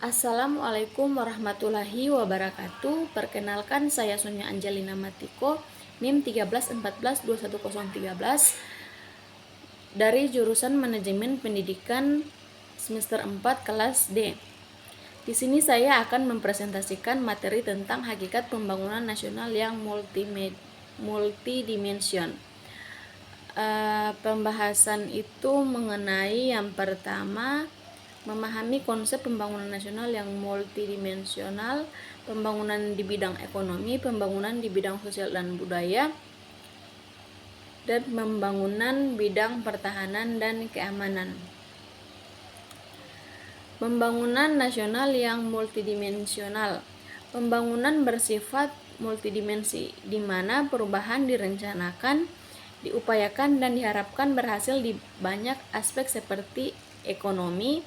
Assalamualaikum warahmatullahi wabarakatuh. Perkenalkan, saya Sonia Angelina Matiko, NIM 13142113 dari jurusan Manajemen Pendidikan semester 4 kelas D. Di sini saya akan mempresentasikan materi tentang hakikat pembangunan nasional yang multidimension. Pembahasan itu mengenai yang pertama, memahami konsep pembangunan nasional yang multidimensional, pembangunan di bidang ekonomi, pembangunan di bidang sosial dan budaya, dan pembangunan bidang pertahanan dan keamanan. Pembangunan nasional yang multidimensional. Pembangunan bersifat multidimensi, di mana perubahan direncanakan, diupayakan, dan diharapkan berhasil di banyak aspek seperti ekonomi,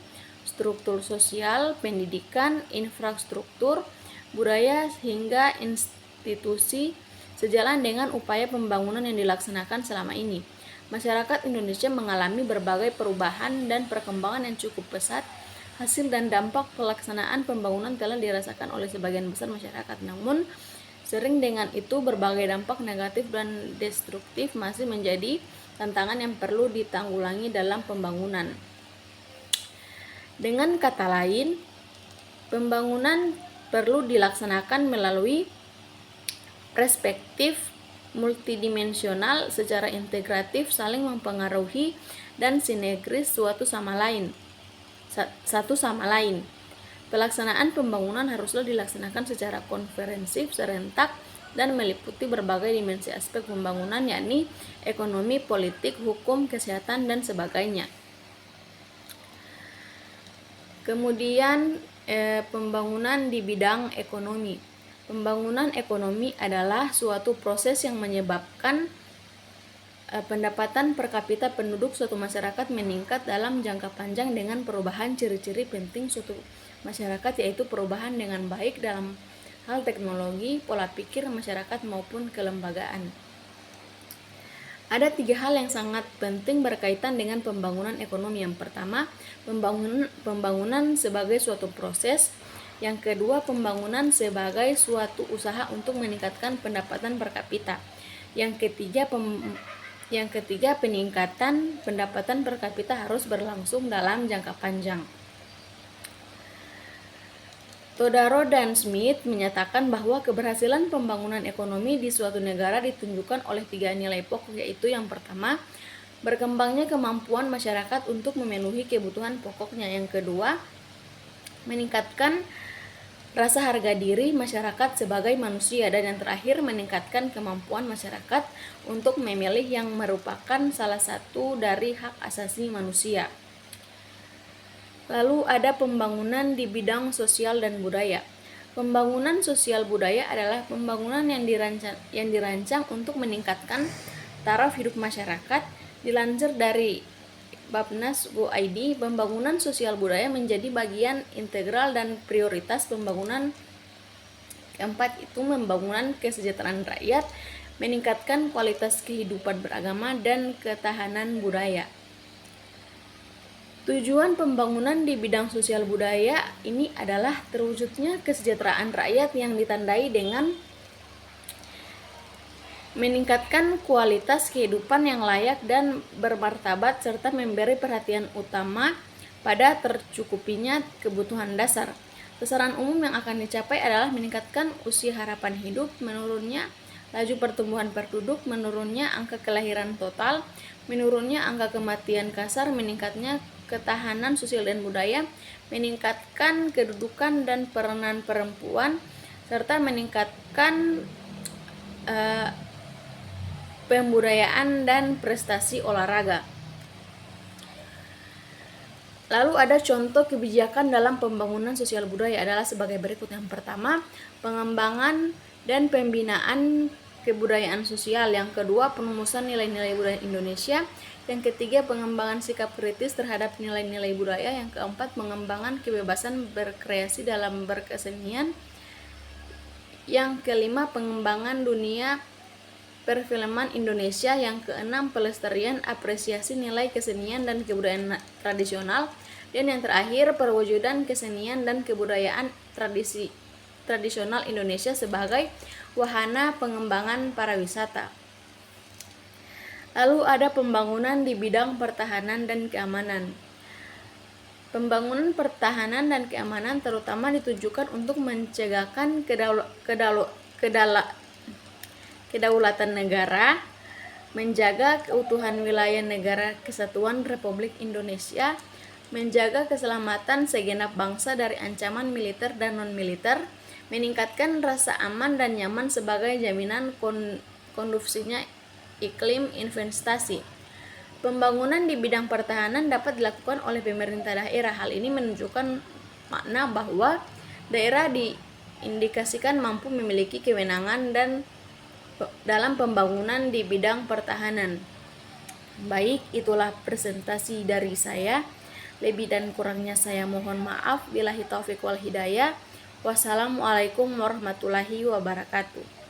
struktur sosial, pendidikan, infrastruktur, budaya, hingga institusi, sejalan dengan upaya pembangunan yang dilaksanakan selama ini. Masyarakat Indonesia mengalami berbagai perubahan dan perkembangan yang cukup pesat. Hasil dan dampak pelaksanaan pembangunan telah dirasakan oleh sebagian besar masyarakat. Namun, sering dengan itu berbagai dampak negatif dan destruktif masih menjadi tantangan yang perlu ditanggulangi dalam pembangunan. Dengan kata lain, pembangunan perlu dilaksanakan melalui perspektif multidimensional secara integratif, saling mempengaruhi dan sinergis satu sama lain. Pelaksanaan pembangunan haruslah dilaksanakan secara komprehensif, serentak, dan meliputi berbagai dimensi aspek pembangunan, yakni ekonomi, politik, hukum, kesehatan, dan sebagainya. Kemudian pembangunan di bidang ekonomi. Pembangunan ekonomi adalah suatu proses yang menyebabkan pendapatan per kapita penduduk suatu masyarakat meningkat dalam jangka panjang dengan perubahan ciri-ciri penting suatu masyarakat, yaitu perubahan dengan baik dalam hal teknologi, pola pikir masyarakat maupun kelembagaan. Ada 3 hal yang sangat penting berkaitan dengan pembangunan ekonomi. Yang pertama, pembangunan sebagai suatu proses. Yang kedua, pembangunan sebagai suatu usaha untuk meningkatkan pendapatan per kapita. Yang ketiga, peningkatan pendapatan per kapita harus berlangsung dalam jangka panjang. Todaro dan Smith menyatakan bahwa keberhasilan pembangunan ekonomi di suatu negara ditunjukkan oleh 3 nilai pokok, yaitu yang pertama, berkembangnya kemampuan masyarakat untuk memenuhi kebutuhan pokoknya. Yang kedua, meningkatkan rasa harga diri masyarakat sebagai manusia. Dan yang terakhir, meningkatkan kemampuan masyarakat untuk memilih, yang merupakan salah satu dari hak asasi manusia. Lalu ada pembangunan di bidang sosial dan budaya. Pembangunan sosial budaya adalah pembangunan yang dirancang untuk meningkatkan taraf hidup masyarakat. Dilansir dari Bapnas.go.id, pembangunan sosial budaya menjadi bagian integral dan prioritas pembangunan. Keempat itu pembangunan kesejahteraan rakyat, meningkatkan kualitas kehidupan beragama dan ketahanan budaya. Tujuan pembangunan di bidang sosial budaya ini adalah terwujudnya kesejahteraan rakyat yang ditandai dengan meningkatkan kualitas kehidupan yang layak dan bermartabat, serta memberi perhatian utama pada tercukupinya kebutuhan dasar. Sasaran umum yang akan dicapai adalah meningkatkan usia harapan hidup, menurunnya laju pertumbuhan penduduk, menurunnya angka kelahiran total, menurunnya angka kematian kasar, meningkatnya ketahanan sosial dan budaya, meningkatkan kedudukan dan peranan perempuan, serta meningkatkan pembudayaan dan prestasi olahraga. Lalu ada contoh kebijakan dalam pembangunan sosial budaya adalah sebagai berikut. Yang pertama, pengembangan dan pembinaan kebudayaan sosial. Yang kedua, penumusan nilai-nilai budaya Indonesia. Yang ketiga, pengembangan sikap kritis terhadap nilai-nilai budaya. Yang keempat, pengembangan kebebasan berkreasi dalam berkesenian. Yang kelima, pengembangan dunia perfilman Indonesia. Yang keenam, pelestarian apresiasi nilai kesenian dan kebudayaan tradisional. Dan yang terakhir, perwujudan kesenian dan kebudayaan tradisional Indonesia sebagai wahana pengembangan pariwisata. Lalu ada pembangunan di bidang pertahanan dan keamanan. Pembangunan pertahanan dan keamanan terutama ditujukan untuk mencegahkan kedaulatan negara, menjaga keutuhan wilayah negara kesatuan Republik Indonesia, menjaga keselamatan segenap bangsa dari ancaman militer dan non-militer, meningkatkan rasa aman dan nyaman sebagai jaminan kondusifnya iklim investasi. Pembangunan di bidang pertahanan dapat dilakukan oleh pemerintah daerah. Hal ini menunjukkan makna bahwa daerah diindikasikan mampu memiliki kewenangan dalam pembangunan di bidang pertahanan. Baik, itulah presentasi dari saya. Lebih dan kurangnya saya mohon maaf. Billahi taufiq wal hidayah. Wassalamualaikum warahmatullahi wabarakatuh.